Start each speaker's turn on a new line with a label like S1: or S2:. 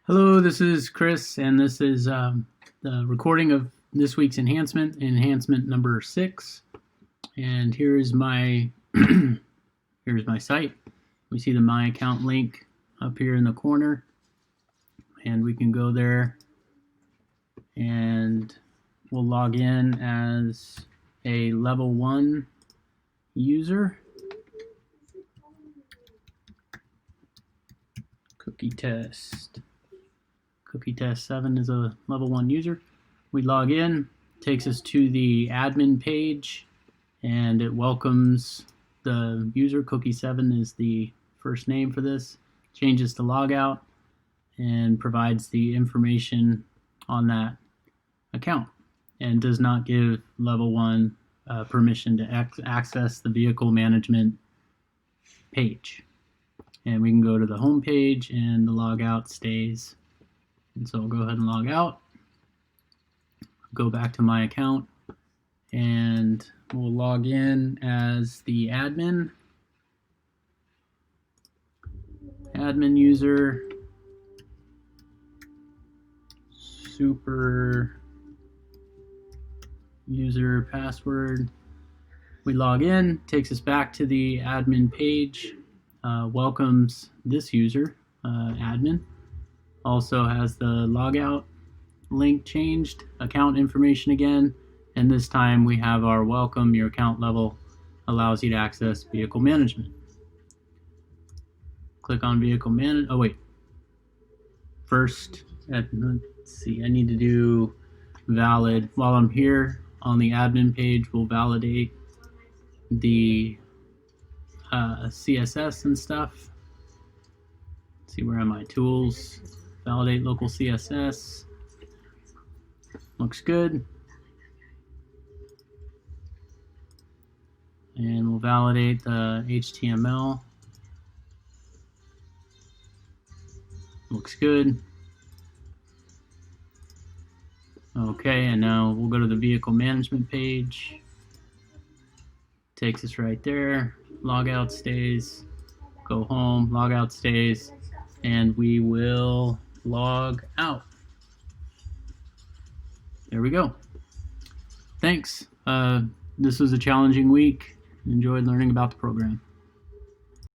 S1: Hello, this is Chris, and this is the recording of this week's enhancement number 6. And here's my here's my site. We see the My Account link up here in the corner, and we can go there, and we'll log in as a level 1 user. Cookie test 7 is a level 1 user. We log in, takes us to the admin page, and it welcomes the user. Cookie 7 is the first name for this. Changes to logout and provides the information on that account, and does not give level 1 permission to access the vehicle management page. And we can go to the home page, and the logout stays. And so I'll go ahead and log out, go back to my account, and we'll log in as the admin user, super user password. We log in, takes us back to the admin page, welcomes this user, admin. Also has the logout link changed, account information again, and this time we have our welcome. Your account level allows you to access vehicle management. Click on vehicle management. Oh wait, first, let's see, I need to do valid. While I'm here on the admin page, we'll validate the CSS and stuff. Let's see, where am I? Tools. Validate local CSS. Looks good. And we'll validate the HTML. Looks good. Okay, and now we'll go to the vehicle management page. Takes us right there. Logout stays. Go home. Logout stays. And we will log out. There we go. Thanks. This was a challenging week. Enjoyed learning about the program.